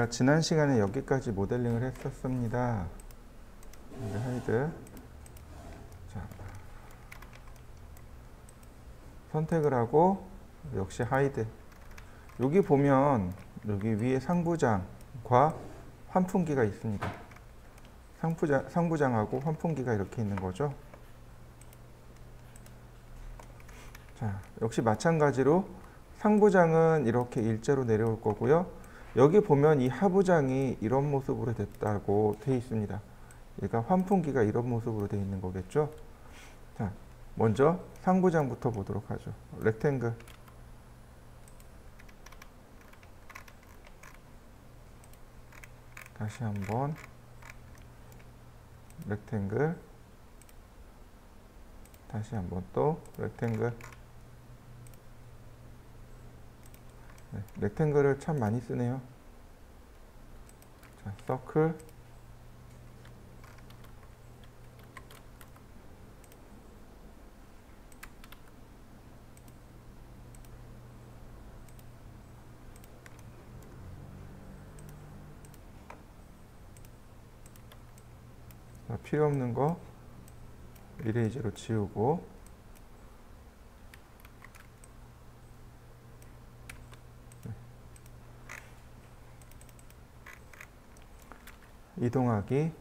지난 시간에 여기까지 모델링을 했었습니다. 하이드. 자, 선택을 하고 역시 하이드. 여기 보면 여기 위에 상부장과 환풍기가 있습니다. 상부장하고 환풍기가 이렇게 있는 거죠. 자, 역시 마찬가지로 상부장은 이렇게 일자로 내려올 거고요. 여기 보면 이 하부장이 이런 모습으로 됐다고 되어 있습니다. 그러니까 환풍기가 이런 모습으로 되어 있는 거겠죠. 자, 먼저 상부장부터 보도록 하죠. 렉탱글. 다시 한번 렉탱글. 다시 한번 또 렉탱글. 네, 렉탱글을 참 많이 쓰네요. 자, 서클. 자, 필요 없는 거 이레이저로 지우고, 이동하기,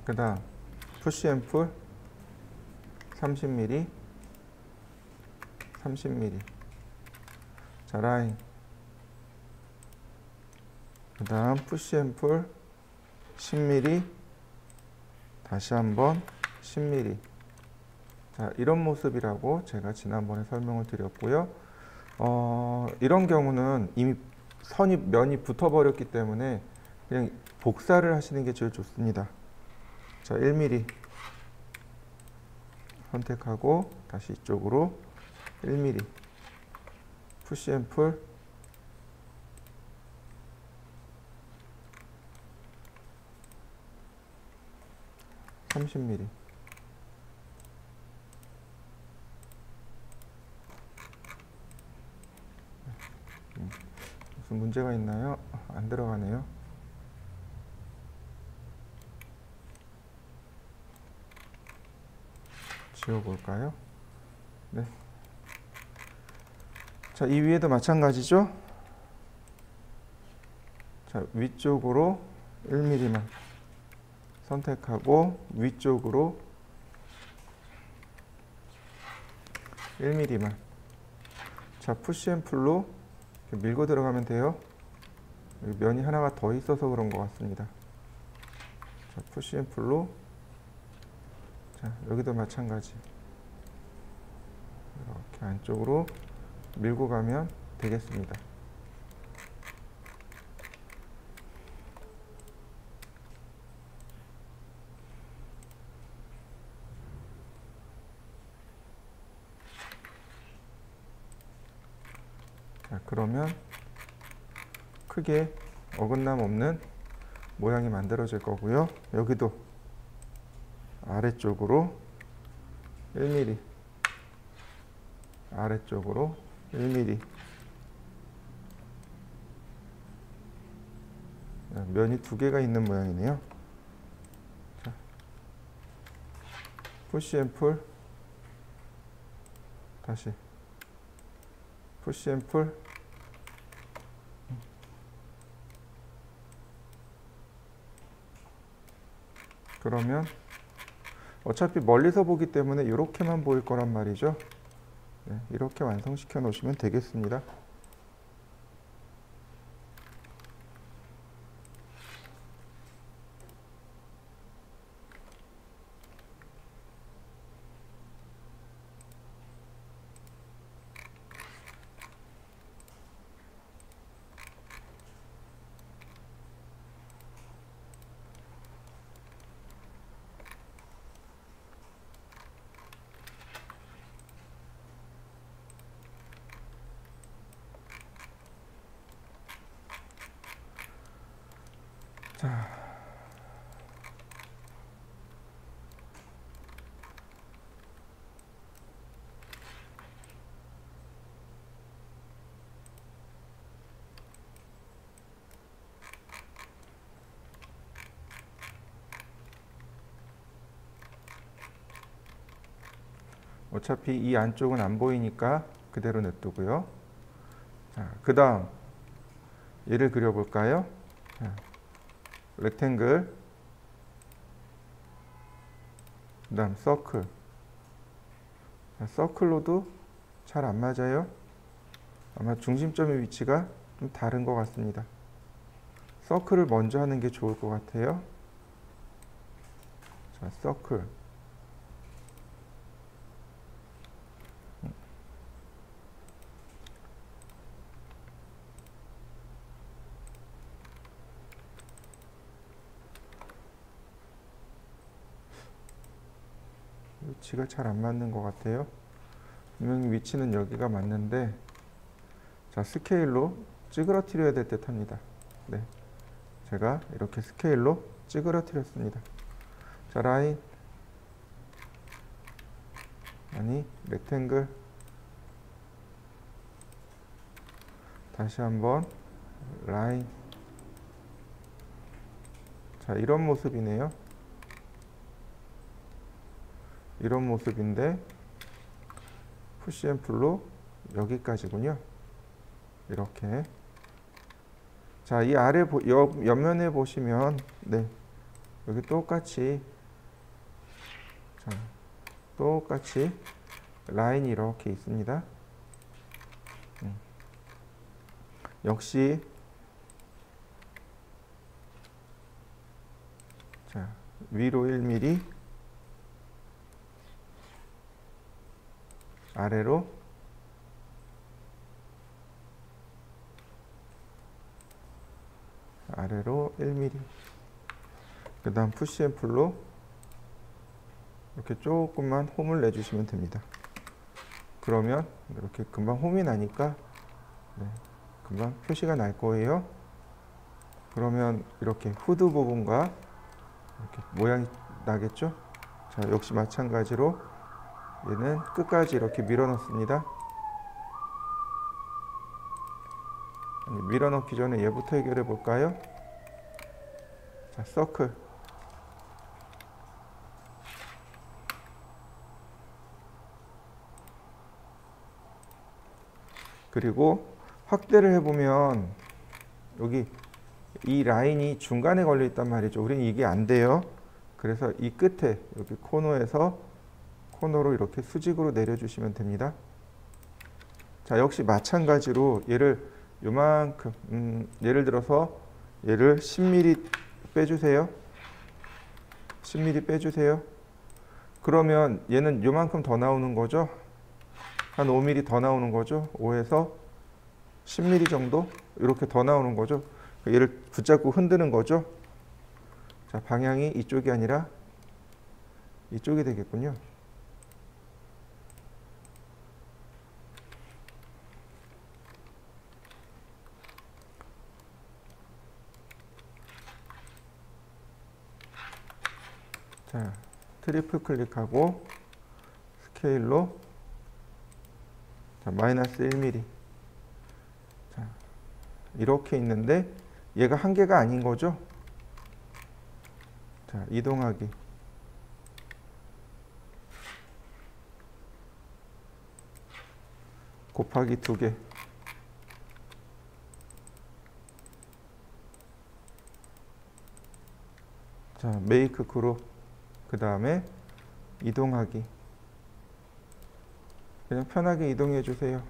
그 다음 푸시 앤 풀 30mm, 30mm. 자, 라인, 그 다음 푸시 앤 풀 10mm, 다시 한번 10mm. 자, 이런 모습이라고 제가 지난번에 설명을 드렸고요. 이런 경우는 이미 선이 면이 붙어버렸기 때문에 그냥 복사를 하시는 게 제일 좋습니다. 자, 1mm 선택하고 다시 이쪽으로 1mm 푸시 앤 풀 30mm. 무슨 문제가 있나요? 안 들어가네요. 지워볼까요? 네. 자, 이 위에도 마찬가지죠? 자, 위쪽으로 1mm만 선택하고 위쪽으로 1mm만. 자, 푸시 앤 풀로 이렇게 밀고 들어가면 돼요. 여기 면이 하나가 더 있어서 그런 것 같습니다. 자, 푸시 앤 풀로. 자, 여기도 마찬가지. 이렇게 안쪽으로 밀고 가면 되겠습니다. 자, 그러면 크게 어긋남 없는 모양이 만들어질 거고요. 여기도 아래쪽으로 1mm, 아래쪽으로 1mm. 면이 두 개가 있는 모양이네요. 자, 푸시 앤 풀, 다시 푸시 앤 풀. 그러면 어차피 멀리서 보기 때문에 이렇게만 보일 거란 말이죠. 네, 이렇게 완성시켜 놓으시면 되겠습니다. 자, 어차피 이 안쪽은 안 보이니까 그대로 냅두고요. 자, 그 다음 얘를 그려볼까요? 자, 렉탱글, 그 다음 서클. 자, 서클로도 잘 안 맞아요. 아마 중심점의 위치가 좀 다른 것 같습니다. 서클을 먼저 하는 게 좋을 것 같아요. 자, 서클. 위치가 잘 안 맞는 것 같아요. 분명히 위치는 여기가 맞는데, 자, 스케일로 찌그러뜨려야 될 듯 합니다. 네, 제가 이렇게 스케일로 찌그러뜨렸습니다. 자, 라인, 아니, 렉탱글, 다시 한번 라인. 자, 이런 모습이네요. 이런 모습인데 푸시 앤 풀로 여기까지군요. 이렇게. 자, 이 아래 옆면에 보시면 네, 여기 똑같이, 자, 똑같이 라인이 이렇게 있습니다. 역시 자, 위로 1mm, 아래로 아래로 1mm. 그 다음 푸시 앤 풀로 이렇게 조금만 홈을 내주시면 됩니다. 그러면 이렇게 금방 홈이 나니까 네, 금방 표시가 날 거예요. 그러면 이렇게 후드 부분과 이렇게 모양이 나겠죠? 자, 역시 마찬가지로 얘는 끝까지 이렇게 밀어 넣습니다. 밀어 넣기 전에 얘부터 해결해 볼까요? 자, 서클. 그리고 확대를 해보면 여기 이 라인이 중간에 걸려 있단 말이죠. 우리는 이게 안 돼요. 그래서 이 끝에 여기 코너에서 코너로 이렇게 수직으로 내려주시면 됩니다. 자, 역시 마찬가지로 얘를 요만큼, 예를 들어서 얘를 10mm 빼주세요. 10mm 빼주세요. 그러면 얘는 요만큼 더 나오는 거죠. 한 5mm 더 나오는 거죠. 5에서 10mm 정도 이렇게 더 나오는 거죠. 얘를 붙잡고 흔드는 거죠. 자, 방향이 이쪽이 아니라 이쪽이 되겠군요. 자, 트리플 클릭하고 스케일로 자, 마이너스 1mm. 자, 이렇게 있는데 얘가 한 개가 아닌 거죠. 자, 이동하기. 곱하기 2개. 자, 메이크 그룹. 그 다음에 이동하기. 그냥 편하게 이동해 주세요.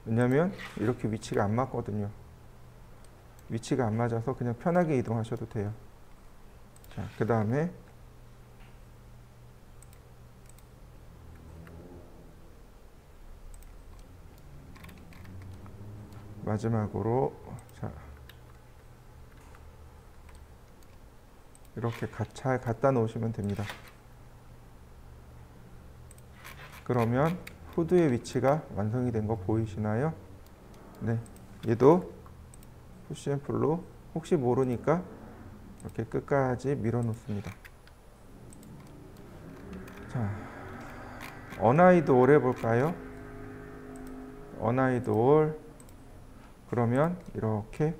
왜냐면 이렇게 위치가 안 맞거든요. 위치가 안 맞아서 그냥 편하게 이동하셔도 돼요. 자, 그 다음에 마지막으로 자, 이렇게 잘 갖다 놓으시면 됩니다. 그러면 후드의 위치가 완성이 된 거 보이시나요? 네, 얘도 푸시 앤 풀로 혹시 모르니까 이렇게 끝까지 밀어 놓습니다. 자, 어나이드 올 해볼까요? 어나이드 올. 그러면 이렇게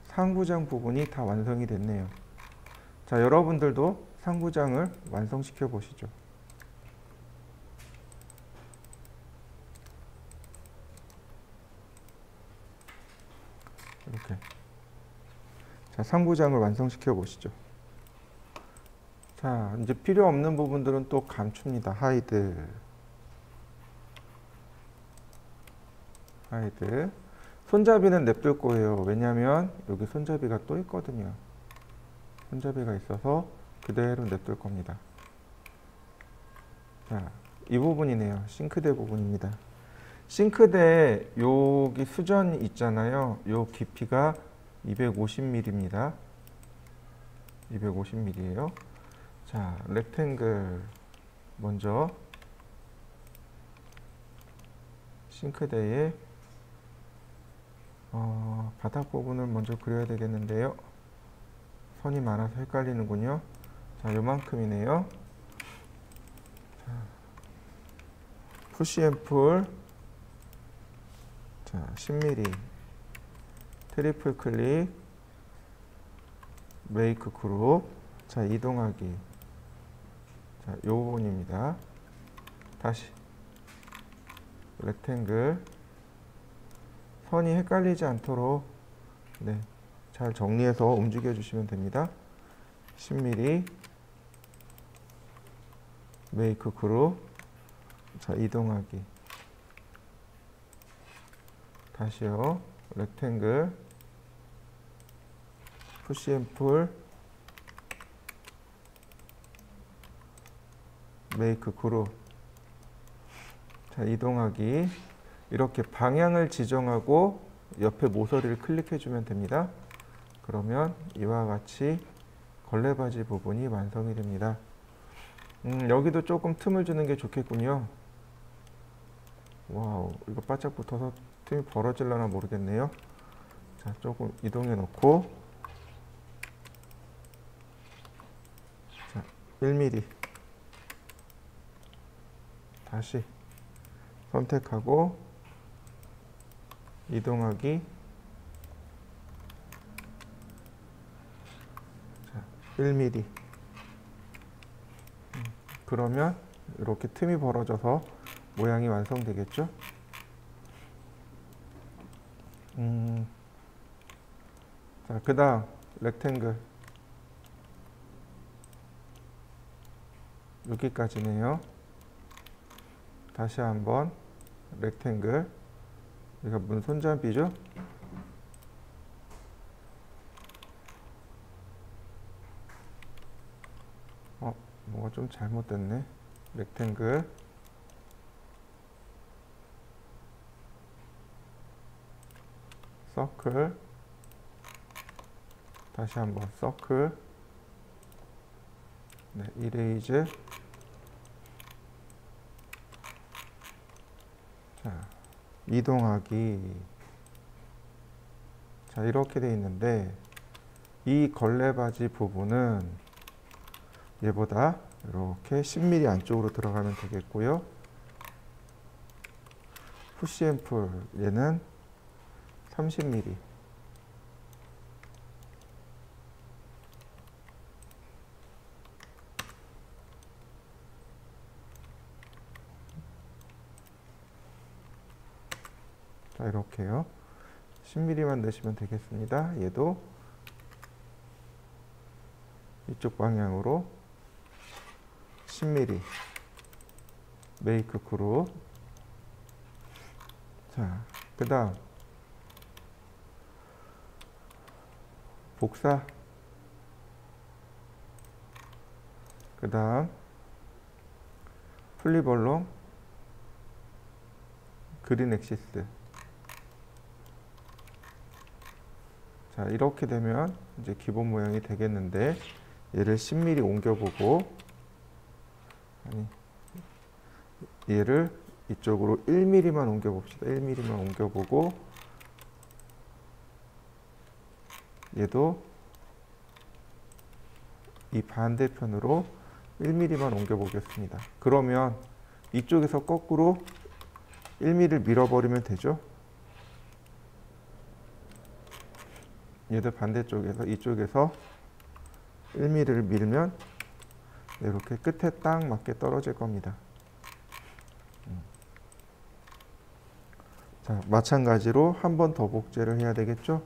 상부장 부분이 다 완성이 됐네요. 자, 여러분들도 상부장을 완성시켜 보시죠. 이렇게. 자, 상부장을 완성시켜 보시죠. 자, 이제 필요 없는 부분들은 또 감춥니다. 하이드. 손잡이는 냅둘 거예요. 왜냐하면 여기 손잡이가 또 있거든요. 손잡이가 있어서 그대로 냅둘 겁니다. 자, 이 부분이네요. 싱크대 부분입니다. 싱크대 여기 수전 있잖아요. 요 깊이가 250mm입니다. 250mm예요. 자, 렉탱글 먼저 싱크대에 바닥 부분을 먼저 그려야 되겠는데요. 선이 많아서 헷갈리는군요. 자, 요만큼이네요. 자, 푸시 앤 풀. 자, 10mm. 트리플 클릭. 메이크 그룹. 자, 이동하기. 자, 요 부분입니다. 다시 렉탱글. 선이 헷갈리지 않도록 네, 잘 정리해서 움직여 주시면 됩니다. 10mm. 메이크 그룹. 자, 이동하기. 다시요. 렉탱글. 푸시 앤 풀. 메이크 그룹. 자, 이동하기. 이렇게 방향을 지정하고 옆에 모서리를 클릭해 주면 됩니다. 그러면 이와 같이 걸레바지 부분이 완성이 됩니다. 여기도 조금 틈을 주는 게 좋겠군요. 와우, 이거 바짝 붙어서 틈이 벌어질려나 모르겠네요. 자, 조금 이동해 놓고, 자, 1mm. 다시 선택하고 이동하기. 자, 1mm. 그러면 이렇게 틈이 벌어져서 모양이 완성되겠죠? 자, 그 다음 렉탱글. 여기까지네요. 다시 한번 렉탱글. 여기가 무슨 손잡이죠? 뭐가 좀 잘못됐네. 렉탱글. 서클. 다시 한번 서클. 네, 이레이즈. 자, 이동하기. 자, 이렇게 되어 있는데 이 걸레바지 부분은 얘보다 이렇게 10mm 안쪽으로 들어가면 되겠고요. 푸시 앤 풀 얘는 30mm. 자, 이렇게요. 10mm만 넣으시면 되겠습니다. 얘도 이쪽 방향으로 10mm. 메이크 그룹. 자, 그 다음 복사. 그 다음 플리벌롱. 그린 엑시스. 자, 이렇게 되면 이제 기본 모양이 되겠는데 얘를 10mm 옮겨보고, 아니, 얘를 이쪽으로 1mm만 옮겨봅시다. 1mm만 옮겨보고, 얘도 이 반대편으로 1mm만 옮겨보겠습니다. 그러면 이쪽에서 거꾸로 1mm를 밀어버리면 되죠. 얘도 반대쪽에서 이쪽에서 1mm를 밀면 이렇게 끝에 딱 맞게 떨어질 겁니다. 자, 마찬가지로 한 번 더 복제를 해야 되겠죠.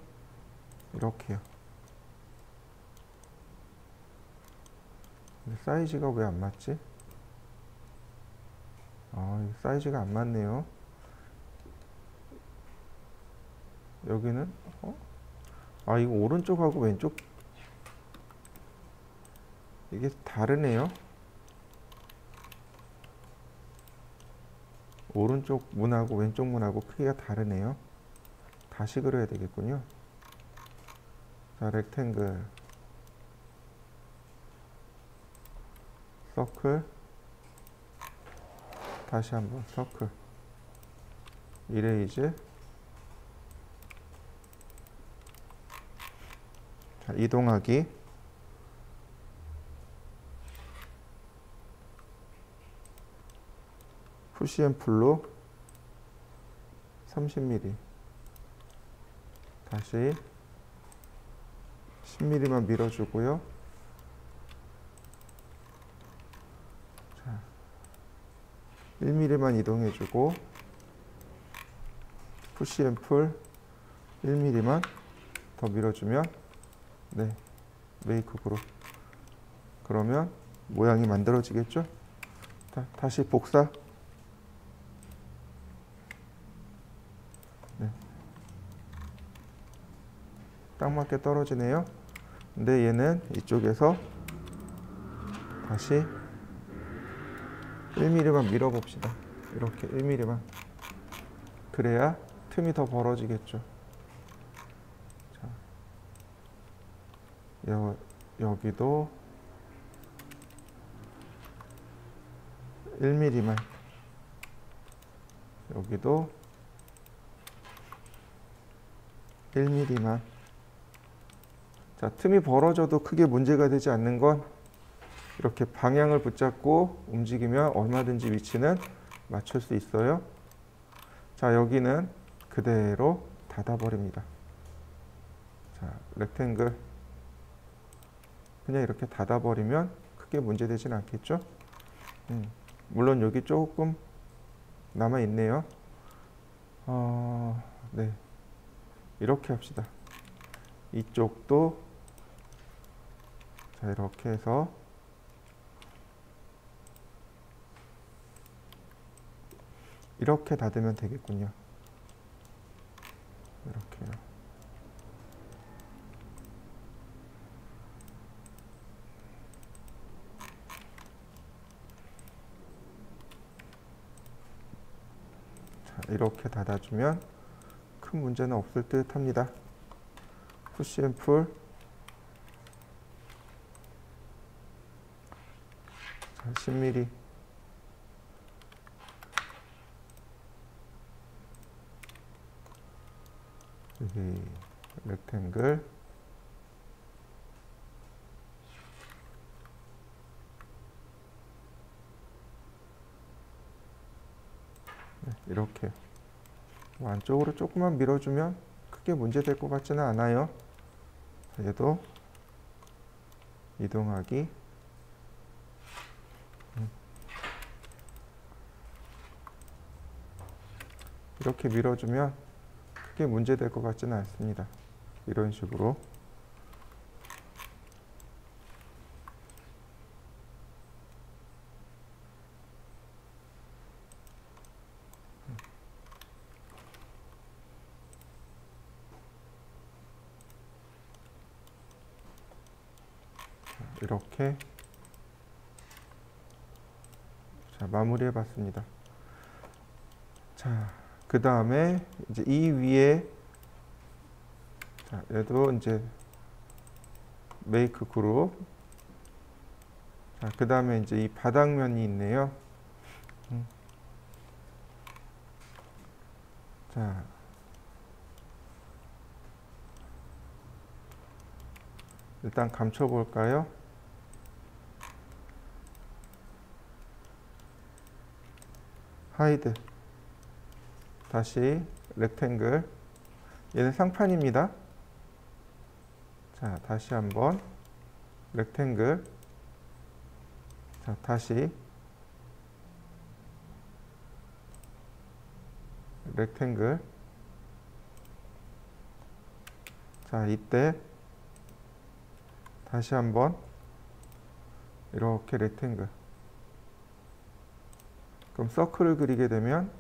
이렇게요. 근데 사이즈가 왜 안 맞지? 사이즈가 안 맞네요. 여기는 이거 오른쪽하고 왼쪽 이게 다르네요. 오른쪽 문하고 왼쪽 문하고 크기가 다르네요. 다시 그려야 되겠군요. 자, 렉탱글, 서클, 다시 한번 서클, 이레이즈. 자, 이동하기, 푸시 앤 풀로 30mm, 다시 10mm만 밀어주고요. 자, 1mm만 이동해주고, 푸시 앤 풀 1mm만 더 밀어주면, 네, 메이크 그룹. 그러면 모양이 만들어지겠죠? 다시 복사. 네. 딱 맞게 떨어지네요. 근데 얘는 이쪽에서 다시 1mm만 밀어봅시다. 이렇게 1mm만. 그래야 틈이 더 벌어지겠죠. 자, 여기도 1mm만. 여기도 1mm만. 자, 틈이 벌어져도 크게 문제가 되지 않는 건 이렇게 방향을 붙잡고 움직이면 얼마든지 위치는 맞출 수 있어요. 자, 여기는 그대로 닫아버립니다. 자, 렉탱글 그냥 이렇게 닫아버리면 크게 문제되진 않겠죠? 물론 여기 조금 남아있네요. 네, 이렇게 합시다. 이쪽도 자, 이렇게 해서 이렇게 닫으면 되겠군요. 이렇게요. 자, 이렇게 닫아주면 큰 문제는 없을 듯 합니다. 푸시 앤 풀. 자, 10mm. 여기 렉탱글. 네, 이렇게 안쪽으로 조금만 밀어주면 크게 문제될 것 같지는 않아요. 얘도 이동하기. 이렇게 밀어주면 크게 문제될 것 같지는 않습니다. 이런 식으로. 이렇게 자, 마무리해 봤습니다. 자, 그 다음에 이제 이 위에 자, 얘도 이제 메이크 그룹. 자, 그 다음에 이제 이 바닥면이 있네요. 자, 일단 감춰 볼까요? 하이드. 다시 렉탱글. 얘는 상판입니다. 자, 다시 한번 렉탱글. 자, 다시 렉탱글. 자, 이때 다시 한번 이렇게 렉탱글. 그럼 서클을 그리게 되면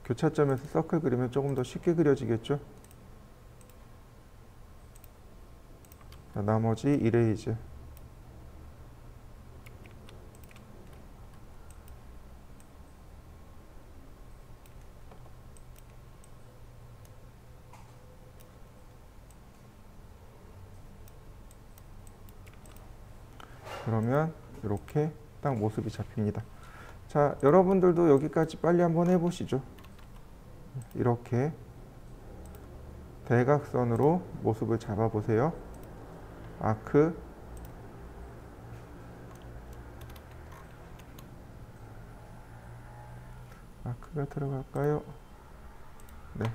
교차점에서 서클 그리면 조금 더 쉽게 그려지겠죠. 자, 나머지 이레이즈. 그러면 이렇게 딱 모습이 잡힙니다. 자, 여러분들도 여기까지 빨리 한번 해보시죠. 이렇게 대각선으로 모습을 잡아보세요. 아크, 아크가 들어갈까요? 네.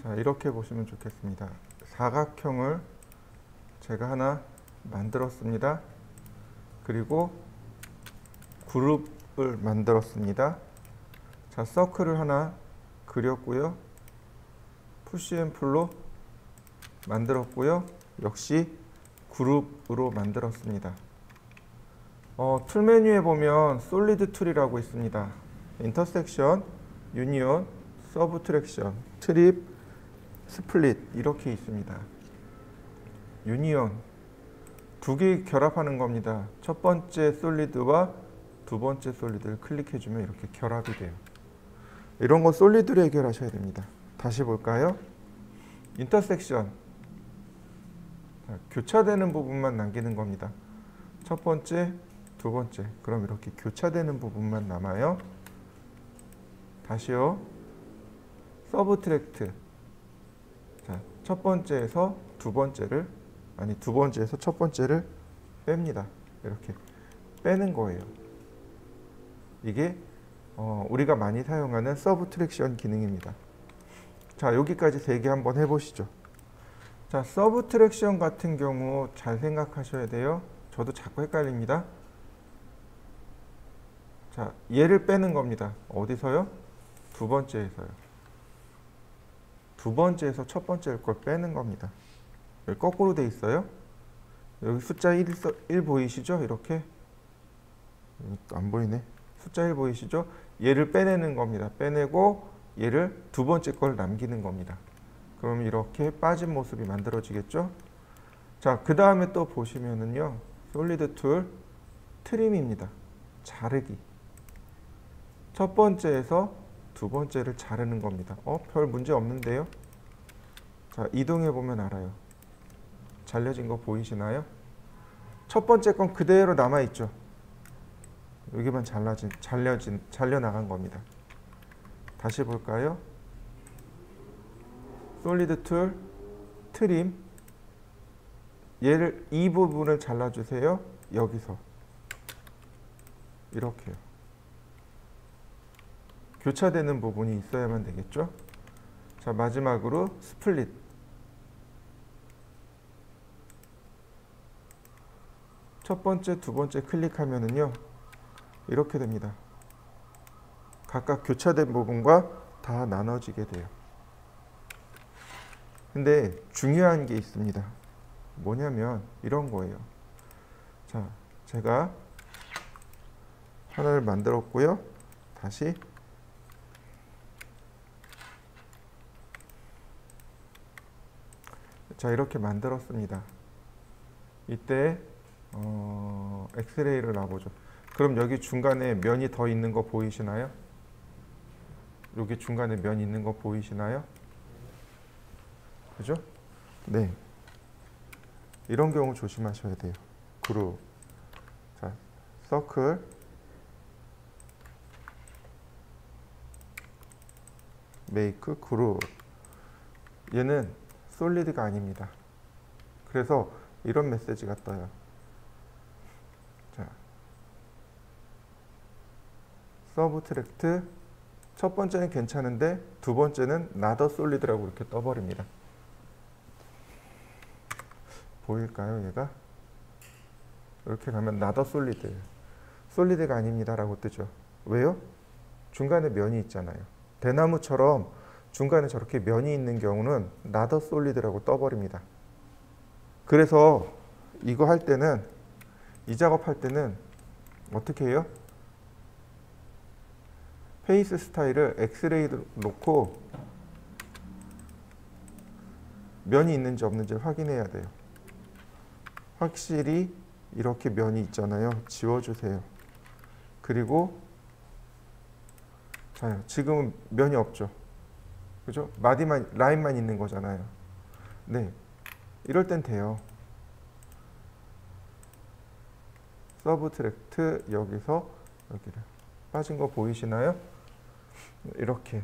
자, 이렇게 보시면 좋겠습니다. 사각형을 제가 하나 만들었습니다. 그리고 그룹을 만들었습니다. 자, 서클을 하나 그렸고요. 푸시 앤 풀로 만들었고요. 역시 그룹으로 만들었습니다. 툴 메뉴에 보면 솔리드 툴이라고 있습니다. 인터섹션, 유니온, 서브트랙션, 트립, 스플릿 이렇게 있습니다. 유니온 두 개 결합하는 겁니다. 첫 번째 솔리드와 두 번째 솔리드를 클릭해주면 이렇게 결합이 돼요. 이런 거 솔리드로 해결하셔야 됩니다. 다시 볼까요? 인터섹션 교차되는 부분만 남기는 겁니다. 첫 번째, 두 번째 그럼 이렇게 교차되는 부분만 남아요. 다시요. 서브트랙트 자, 첫 번째에서 두 번째를 두 번째에서 첫 번째를 뺍니다. 이렇게 빼는 거예요. 이게 우리가 많이 사용하는 서브트랙션 기능입니다. 자, 여기까지 3개 한번 해보시죠. 자, 서브트랙션 같은 경우 잘 생각하셔야 돼요. 저도 자꾸 헷갈립니다. 자, 얘를 빼는 겁니다. 어디서요? 두 번째에서요. 두 번째에서 첫 번째 걸 빼는 겁니다. 여기 거꾸로 돼 있어요. 여기 숫자 1 보이시죠? 이렇게 안 보이네. 숫자 1 보이시죠? 얘를 빼내는 겁니다. 빼내고 얘를 두 번째 걸 남기는 겁니다. 그럼 이렇게 빠진 모습이 만들어지겠죠? 자, 그 다음에 또 보시면은요. 솔리드 툴 트림입니다. 자르기. 첫 번째에서 두 번째를 자르는 겁니다. 별 문제 없는데요? 자, 이동해 보면 알아요. 잘려진 거 보이시나요? 첫 번째 건 그대로 남아있죠? 여기만 잘려 나간 겁니다. 다시 볼까요? 솔리드 툴 트림 얘를 이 부분을 잘라주세요. 여기서 이렇게요. 교차되는 부분이 있어야만 되겠죠? 자, 마지막으로 스플릿 첫 번째, 두 번째 클릭하면은요 이렇게 됩니다. 각각 교차된 부분과 다 나눠지게 돼요. 근데 중요한 게 있습니다. 뭐냐면 이런 거예요. 자, 제가 하나를 만들었고요. 다시 자, 이렇게 만들었습니다. 이때 엑스레이를 놔보죠. 그럼 여기 중간에 면이 더 있는 거 보이시나요? 여기 중간에 면 있는 거 보이시나요? 그죠? 네. 이런 경우 조심하셔야 돼요. 그룹. 자, 서클. 메이크 그룹. 얘는 솔리드가 아닙니다. 그래서 이런 메시지가 떠요. 자, 서브트랙트 첫 번째는 괜찮은데 두 번째는 나더 솔리드라고 이렇게 떠버립니다. 보일까요, 얘가? 이렇게 가면 나더 솔리드. 솔리드가 아닙니다 라고 뜨죠. 왜요? 중간에 면이 있잖아요. 대나무처럼 중간에 저렇게 면이 있는 경우는 나더 솔리드라고 떠버립니다. 그래서 이거 할 때는 이 작업할 때는 어떻게 해요? 페이스 스타일을 엑스레이로 놓고 면이 있는지 없는지를 확인해야 돼요. 확실히 이렇게 면이 있잖아요. 지워주세요. 그리고 자, 지금은 면이 없죠. 그죠? 마디만, 라인만 있는 거잖아요. 네. 이럴 땐 돼요. 서브트랙트 여기서 여기를 빠진 거 보이시나요? 이렇게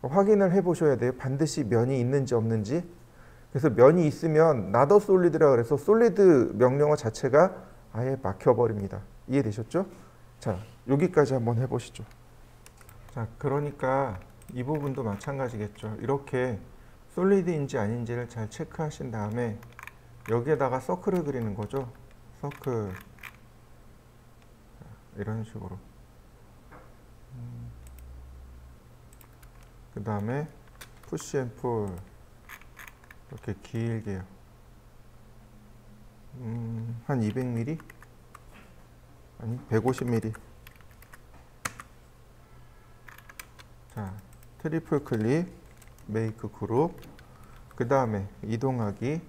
확인을 해 보셔야 돼요. 반드시 면이 있는지 없는지. 그래서 면이 있으면 나더 솔리드라 그래서 솔리드 명령어 자체가 아예 막혀버립니다. 이해되셨죠? 자, 여기까지 한번 해보시죠. 자, 그러니까 이 부분도 마찬가지겠죠. 이렇게 솔리드인지 아닌지를 잘 체크하신 다음에 여기에다가 서클을 그리는 거죠. 서클. 이런 식으로. 그 다음에 푸시 앤 풀. 이렇게 길게요. 한 200mm? 아니, 150mm. 자, 트리플 클릭, 메이크 그룹. 그 다음에 이동하기.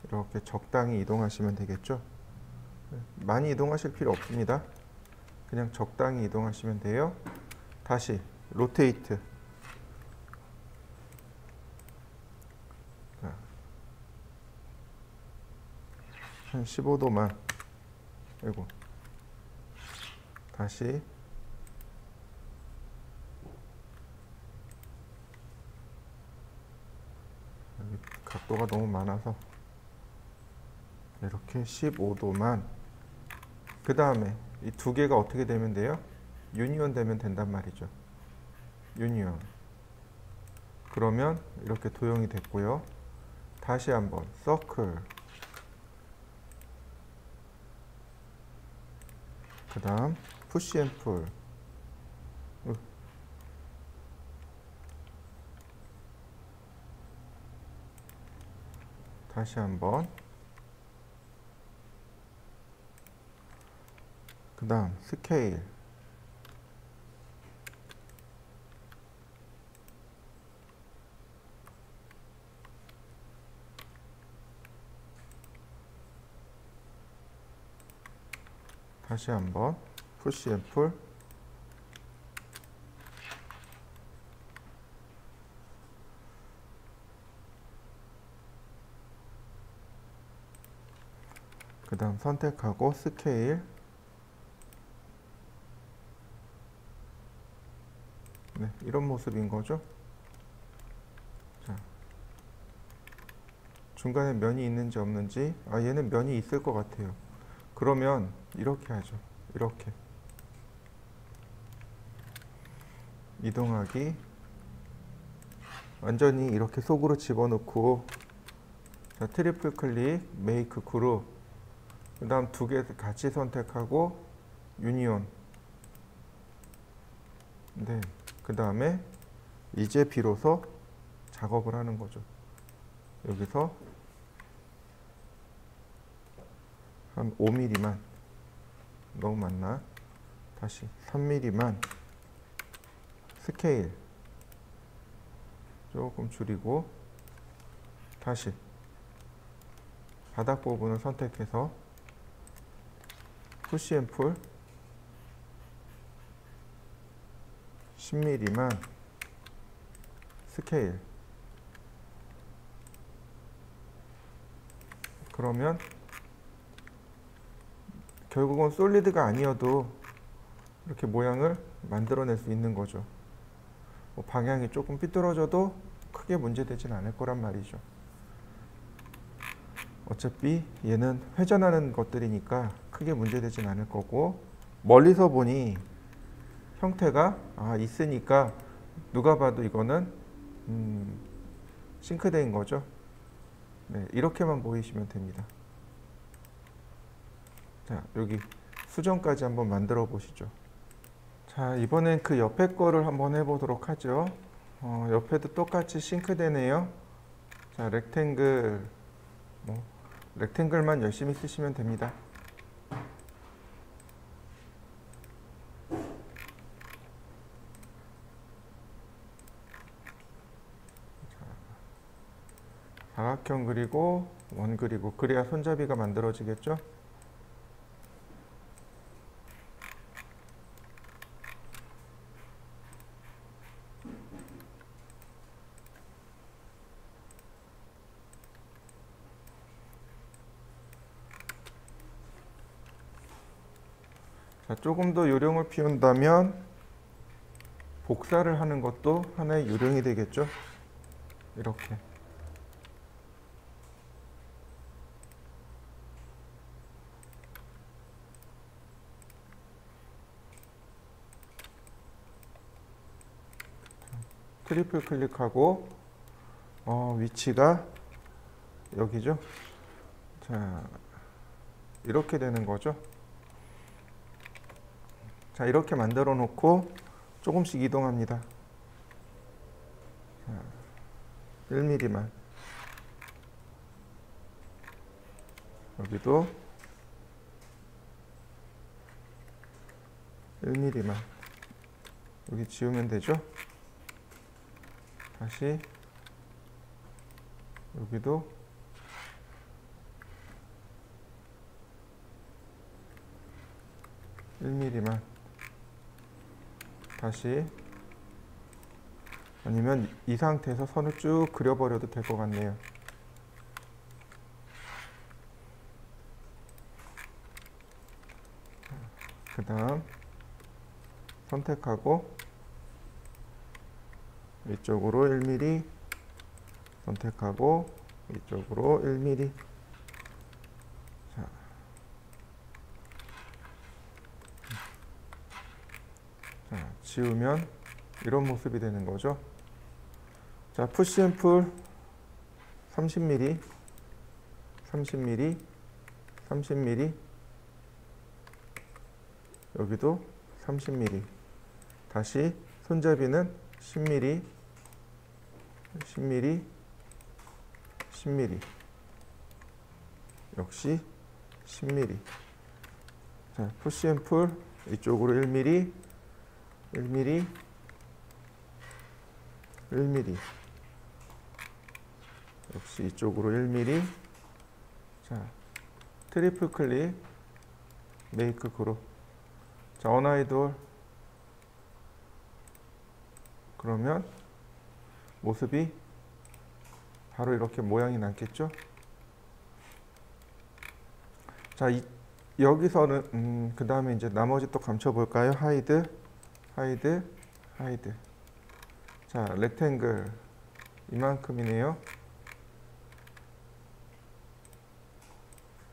이렇게 적당히 이동하시면 되겠죠. 많이 이동하실 필요 없습니다. 그냥 적당히 이동하시면 돼요. 다시 로테이트. 한 15도만. 그리고 다시 여기 각도가 너무 많아서 이렇게 15도만. 그 다음에 이 두 개가 어떻게 되면 돼요? 유니온 되면 된단 말이죠. 유니온. 그러면 이렇게 도형이 됐고요. 다시 한번 서클. 그 다음 푸시 앤 풀. 다시 한번. 그 다음 스케일. 다시 한번 푸시 앤 풀. 그 다음 선택하고 스케일. 네, 이런 모습인 거죠. 자, 중간에 면이 있는지 없는지. 얘는 면이 있을 것 같아요. 그러면 이렇게 하죠. 이렇게 이동하기. 완전히 이렇게 속으로 집어넣고, 자, 트리플 클릭, 메이크 그룹. 그 다음 두 개 같이 선택하고 유니온. 네, 그 다음에 이제 비로소 작업을 하는 거죠. 여기서 한 5mm만. 너무 많나? 다시 3mm만. 스케일 조금 줄이고, 다시 바닥 부분을 선택해서 푸시 앤 풀 10mm만. 스케일. 그러면 결국은 솔리드가 아니어도 이렇게 모양을 만들어낼 수 있는 거죠. 방향이 조금 삐뚤어져도 크게 문제되진 않을 거란 말이죠. 어차피 얘는 회전하는 것들이니까 크게 문제되진 않을 거고, 멀리서 보니 형태가 있으니까 누가 봐도 이거는 싱크대인 거죠. 네, 이렇게만 보이시면 됩니다. 자, 여기 수정까지 한번 만들어 보시죠. 자, 이번엔 그 옆에 거를 한번 해보도록 하죠. 옆에도 똑같이 싱크대네요. 자, 렉탱글. 렉탱글만 열심히 쓰시면 됩니다. 사각형 그리고 원 그리고, 그래야 손잡이가 만들어지겠죠. 자, 조금 더 요령을 피운다면 복사를 하는 것도 하나의 요령이 되겠죠. 이렇게. 트리플 클릭하고 위치가 여기죠. 자, 이렇게 되는 거죠. 자, 이렇게 만들어 놓고 조금씩 이동합니다. 자, 1mm만. 여기도 1mm만. 여기 지우면 되죠. 다시 여기도 1mm만. 다시, 아니면 이 상태에서 선을 쭉 그려버려도 될 것 같네요. 그 다음 선택하고 이쪽으로 1mm, 선택하고 이쪽으로 1mm. 자, 지우면 이런 모습이 되는 거죠. 자, 푸시 앤 풀 30mm, 30mm, 30mm, 여기도 30mm. 다시 손잡이는 10mm, 10mm, 10mm, 역시 10mm. 자, 푸시 앤 풀 이쪽으로 1mm, 1mm, 1mm, 역시 이쪽으로 1mm. 자, 트리플 클릭, 메이크 그룹. 자, 언아이돌. 그러면 모습이 바로 이렇게 모양이 남겠죠. 자, 여기서는 그 다음에 이제 나머지 또 감춰 볼까요? 하이드, 하이드, 하이드. 자, 렉탱글 이만큼이네요.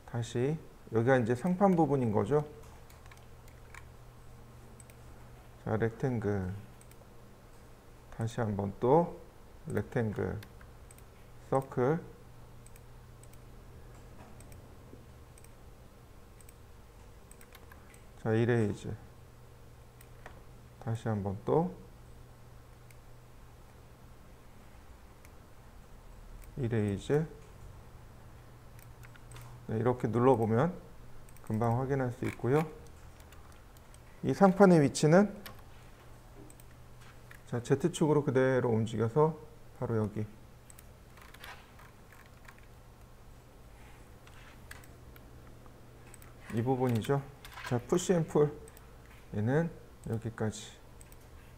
다시 여기가 이제 상판 부분인 거죠. 자, 렉탱글. 다시 한번 또 렉탱글, 서클. 자, 이레이즈. 다시 한번 또 이레이즈. 네, 이렇게 눌러보면 금방 확인할 수 있고요. 이 상판의 위치는 자, Z축으로 그대로 움직여서 바로 여기. 이 부분이죠. 자, 푸시 앤 풀. 얘는 여기까지.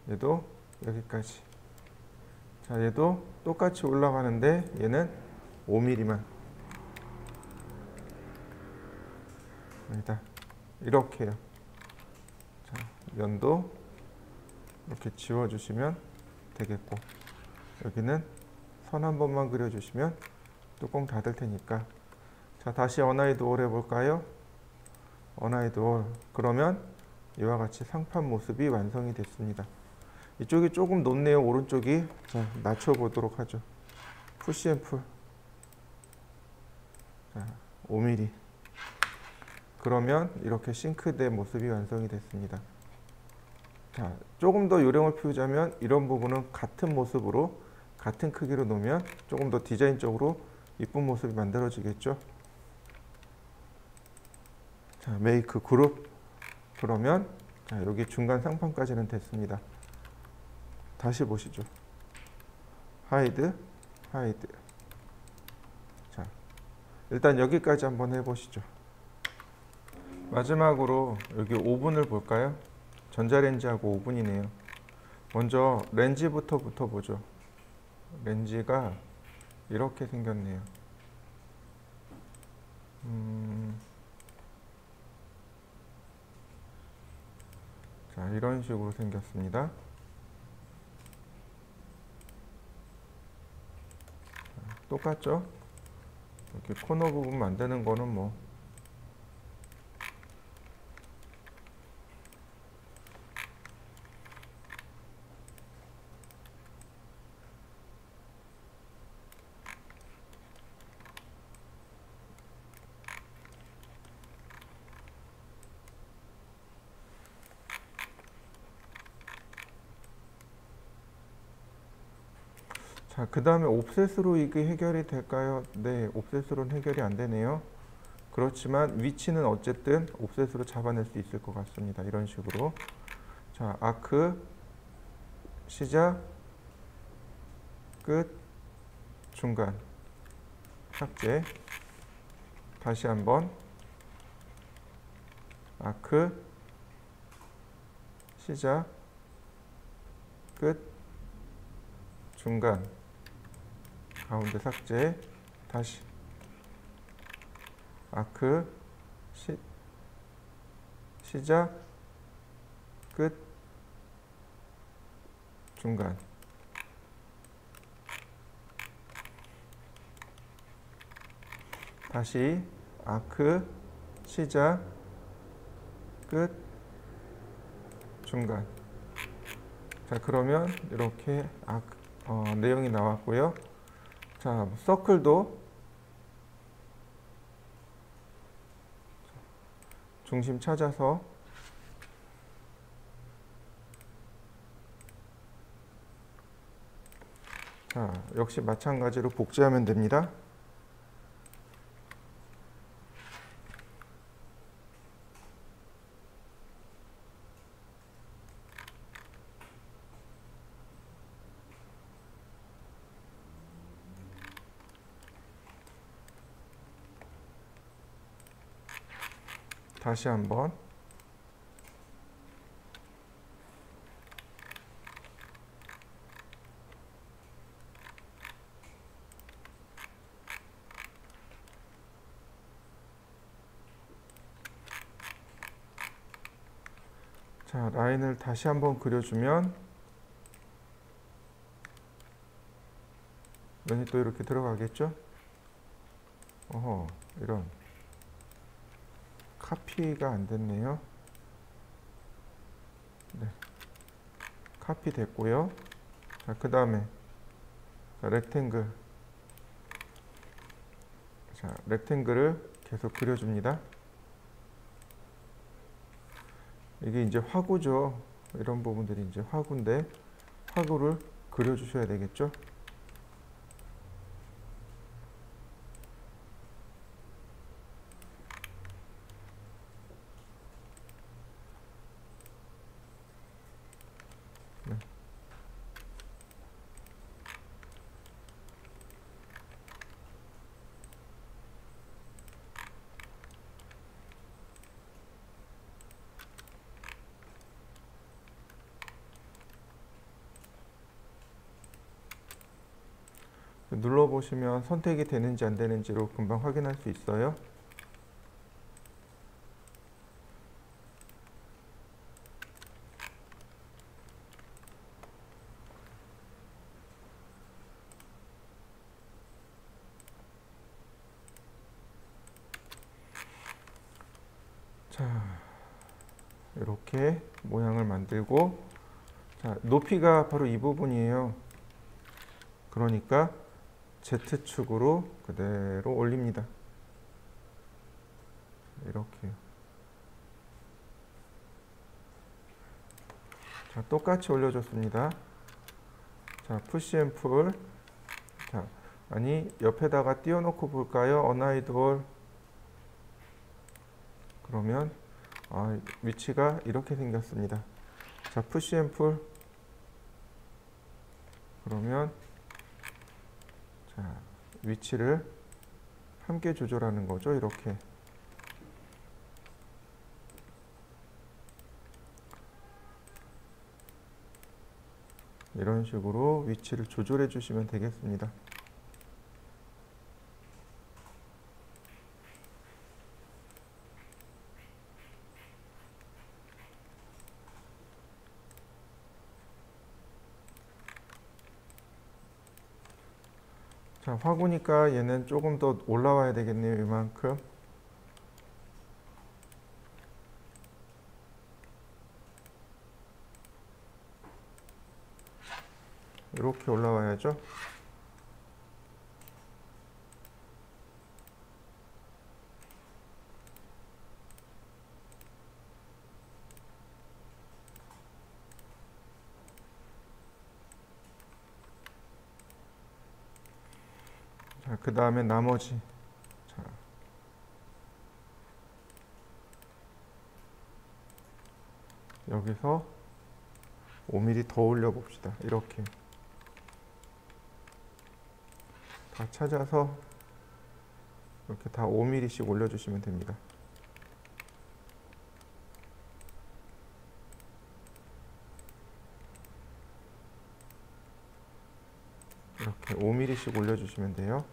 얘도 여기까지. 자, 얘도 똑같이 올라가는데 얘는 5mm만. 아니다. 이렇게요. 자, 면도 이렇게 지워주시면 되겠고, 여기는 선 한 번만 그려주시면 뚜껑 닫을 테니까. 자, 다시 언아이돌 해볼까요? 언아이돌. 그러면 이와 같이 상판 모습이 완성이 됐습니다. 이쪽이 조금 높네요, 오른쪽이. 자, 낮춰보도록 하죠. 푸시 앤 풀. 자, 5mm. 그러면 이렇게 싱크대 모습이 완성이 됐습니다. 자, 조금 더 요령을 피우자면 이런 부분은 같은 모습으로 같은 크기로 놓으면 조금 더 디자인적으로 이쁜 모습이 만들어지겠죠. 자, 메이크 그룹. 그러면 자, 여기 중간 상판까지는 됐습니다. 다시 보시죠. 하이드, 하이드. 자, 일단 여기까지 한번 해보시죠. 마지막으로 여기 오븐을 볼까요? 전자레인지하고 오븐이네요. 먼저 렌즈부터 보죠. 렌즈가 이렇게 생겼네요. 자, 이런 식으로 생겼습니다. 자, 똑같죠? 이렇게 코너 부분 만드는 거는 뭐 자, 그 다음에 옵셋으로 이게 해결이 될까요? 네, 옵셋으로는 해결이 안 되네요. 그렇지만 위치는 어쨌든 옵셋으로 잡아낼 수 있을 것 같습니다. 이런 식으로. 자, 아크, 시작, 끝, 중간, 삭제. 다시 한번 아크, 시작, 끝, 중간, 가운데 삭제. 다시 아크, 시작, 끝, 중간. 다시 아크, 시작, 끝, 중간. 자, 그러면 이렇게 내용이 나왔고요. 자, 서클도 중심 찾아서 자, 역시 마찬가지로 복제하면 됩니다. 다시 한번 자, 라인을 다시 한번 그려주면 면이 또 이렇게 들어가겠죠? 이런 카피가 안 됐네요. 네, 카피 됐고요. 자, 그 다음에 렉탱글. 자, 렉탱글을 계속 그려줍니다. 이게 이제 화구죠. 이런 부분들이 이제 화구인데 화구를 그려주셔야 되겠죠. 네. 눌러보시면 선택이 되는지 안 되는지로 금방 확인할 수 있어요. 자, 이렇게 모양을 만들고, 자, 높이가 바로 이 부분이에요. 그러니까 Z축으로 그대로 올립니다. 이렇게요. 자, 똑같이 올려줬습니다. 자, 푸시 앤 풀. 자, 아니, 옆에다가 띄워놓고 볼까요? 어나이드 올. 그러면 위치가 이렇게 생겼습니다. 자, 푸시 앤 풀. 그러면 자, 위치를 함께 조절하는 거죠. 이렇게. 이런 식으로 위치를 조절해 주시면 되겠습니다. 자, 화구니까 얘는 조금 더 올라와야 되겠네요. 이만큼. 이렇게 올라와야죠. 자, 그 다음에 나머지, 자, 여기서 5mm 더 올려 봅시다. 이렇게 다 찾아서 이렇게 다 5mm씩 올려주시면 됩니다. 이렇게 5mm씩 올려주시면 돼요.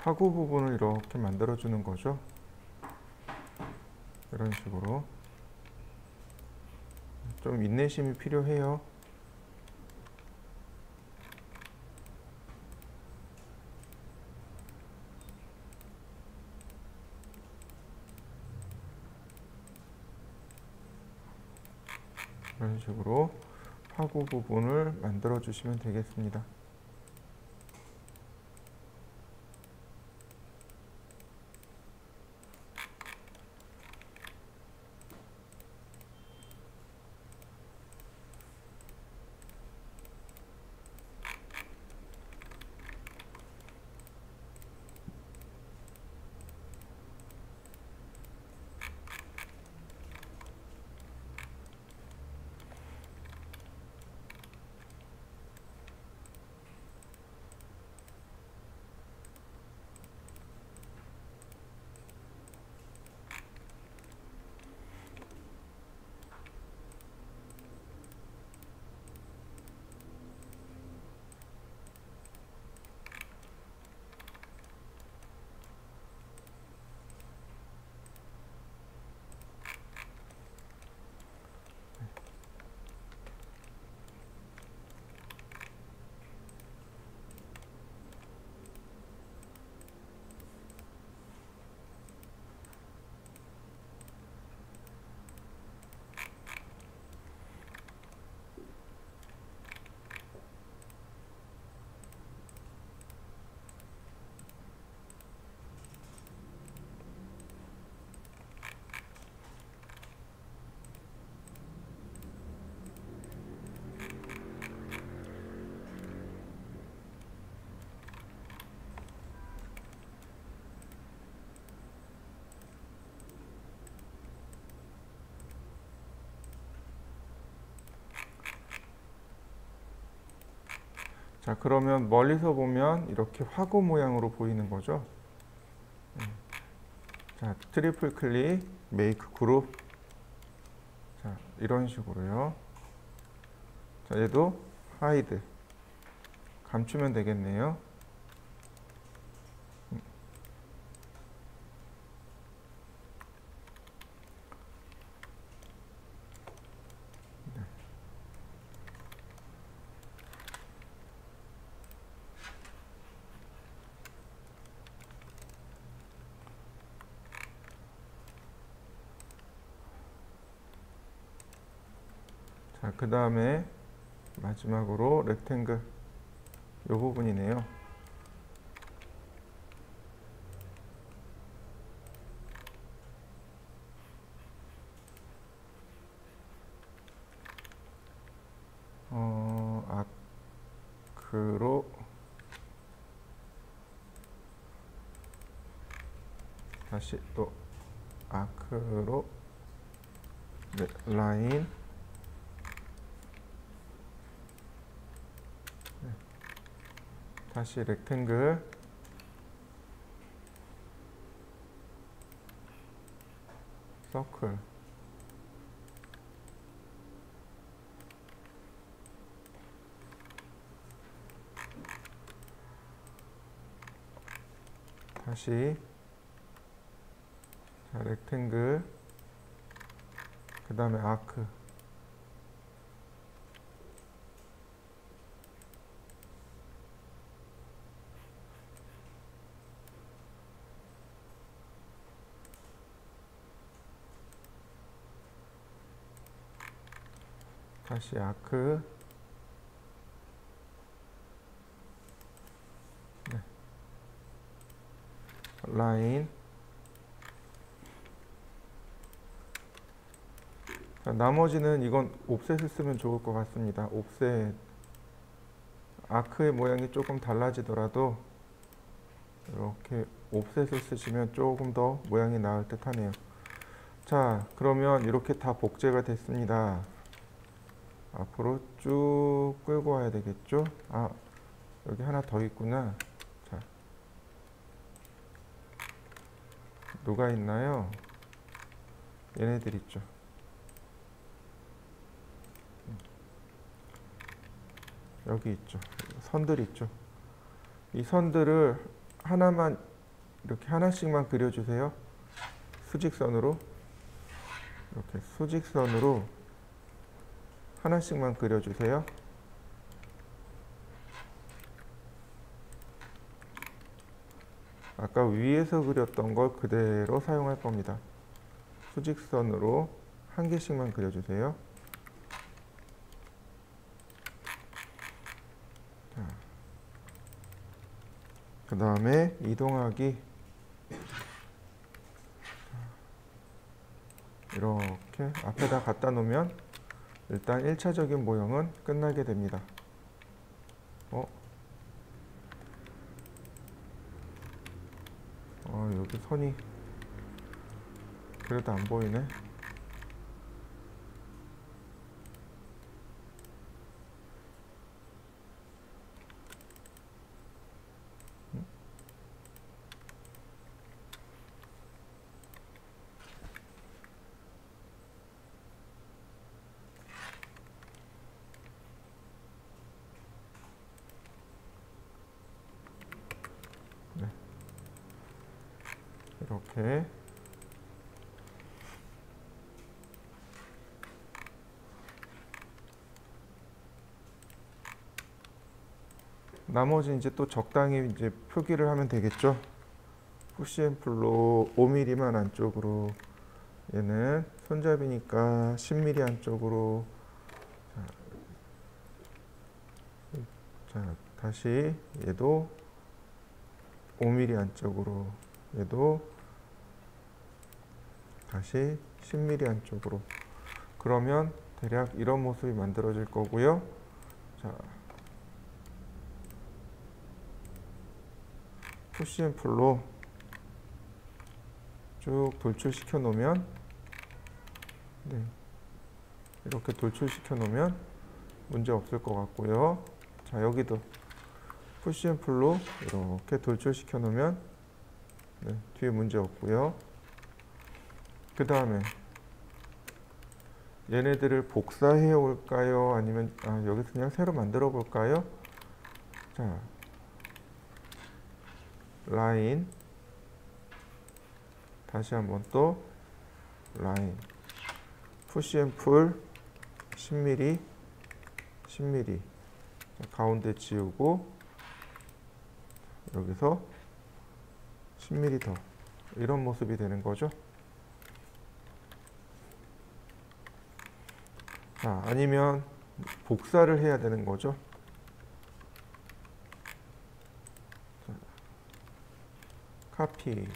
화구 부분을 이렇게 만들어 주는 거죠. 이런 식으로 좀 인내심이 필요해요. 이런 식으로 화구 부분을 만들어 주시면 되겠습니다. 자, 그러면 멀리서 보면 이렇게 화구 모양으로 보이는 거죠. 자, 트리플 클릭, 메이크 그룹. 자, 이런 식으로요. 자, 얘도 하이드. 감추면 되겠네요. 자, 그 다음에 마지막으로 렉탱글 이 부분이네요. 아크로 다시 또 아크로 네, 라인 네, 다시 렉탱글 서클 다시 자, 렉탱글 그 다음에 아크 다시 아크 네. 라인 자, 나머지는 이건 옵셋을 쓰면 좋을 것 같습니다. 옵셋 아크의 모양이 조금 달라지더라도 이렇게 옵셋을 쓰시면 조금 더 모양이 나을 듯 하네요. 자, 그러면 이렇게 다 복제가 됐습니다. 앞으로 쭉 끌고 와야 되겠죠? 아, 여기 하나 더 있구나. 자, 누가 있나요? 얘네들 있죠. 여기 있죠. 선들 있죠. 이 선들을 하나만 이렇게 하나씩만 그려주세요. 수직선으로 이렇게 수직선으로 하나씩만 그려주세요. 아까 위에서 그렸던 걸 그대로 사용할 겁니다. 수직선으로 한 개씩만 그려주세요. 그 다음에 이동하기 이렇게 앞에다 갖다 놓으면 일단 1차적인 모형은 끝나게 됩니다. 여기 선이 그래도 안 보이네. 네. 이렇게 나머지 이제 또 적당히 이제 표기를 하면 되겠죠. 푸시앤플로 5mm만 안쪽으로, 얘는 손잡이니까 10mm 안쪽으로. 자, 다시 얘도 5mm 안쪽으로, 얘도 다시 10mm 안쪽으로. 그러면 대략 이런 모습이 만들어질 거고요. 자, 푸시앤플로 쭉 돌출시켜 놓으면, 네, 이렇게 돌출시켜 놓으면 문제 없을 것 같고요. 자, 여기도 푸시앤플로 이렇게 돌출시켜 놓으면, 네, 뒤에 문제 없고요. 그 다음에 얘네들을 복사해 올까요? 아니면 여기서 그냥 새로 만들어 볼까요? 자, 라인 다시 한번 또 라인 푸시앤풀 10mm 10mm 자, 가운데 지우고 여기서 10mm 더, 이런 모습이 되는 거죠. 자, 아니면 복사를 해야 되는 거죠. 자, 카피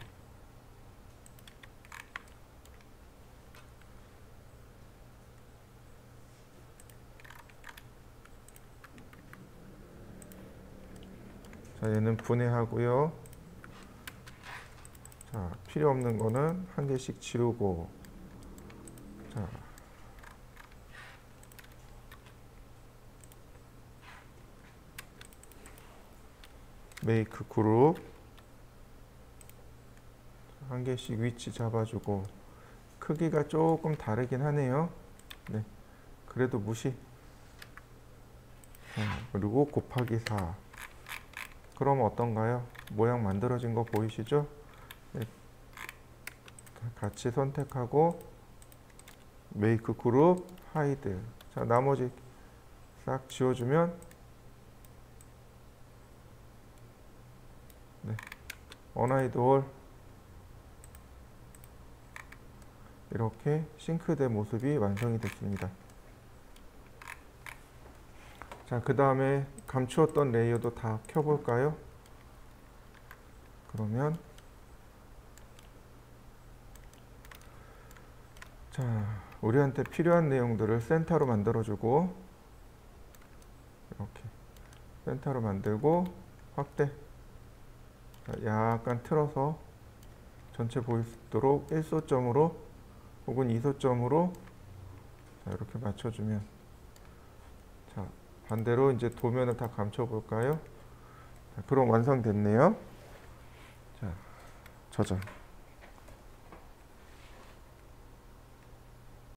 자, 얘는 분해하고요. 자, 필요 없는 거는 한 개씩 지우고. 자, 메이크 그룹 한 개씩 위치 잡아주고. 크기가 조금 다르긴 하네요. 네, 그래도 무시. 그리고 곱하기 4. 그럼 어떤가요? 모양 만들어진 거 보이시죠? 네. 같이 선택하고 메이크 그룹 하이드. 자, 나머지 싹 지워주면 네, 언하이드 올. 이렇게 싱크대 모습이 완성이 됐습니다. 자, 그 다음에 감추었던 레이어도 다 켜볼까요? 그러면 자, 우리한테 필요한 내용들을 센터로 만들어주고, 이렇게 센터로 만들고 확대. 자, 약간 틀어서 전체 보일 수 있도록 1소점으로 혹은 2소점으로 자, 이렇게 맞춰주면, 자, 반대로 이제 도면을 다 감춰 볼까요? 자, 그럼 완성됐네요. 자, 저장.